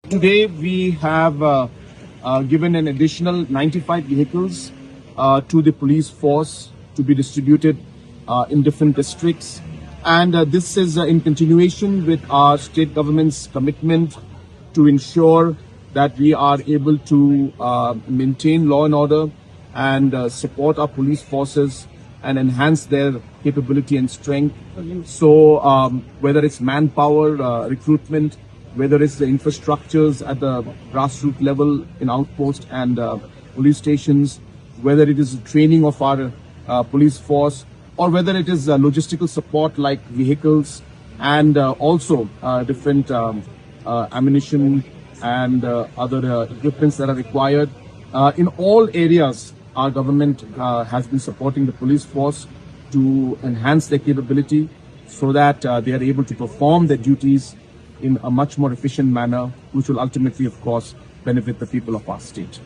Today we have given an additional 95 vehicles to the police force to be distributed in different districts. And this is in continuation with our state government's commitment to ensure that we are able to maintain law and order and support our police forces and enhance their capability and strength. So whether it's manpower, recruitment, whether it's the infrastructures at the grassroots level in outposts and police stations, whether it is training of our police force, or whether it is logistical support like vehicles and also different ammunition and other equipments that are required. In all areas, our government has been supporting the police force to enhance their capability so that they are able to perform their duties in a much more efficient manner, which will ultimately, of course, benefit the people of our state.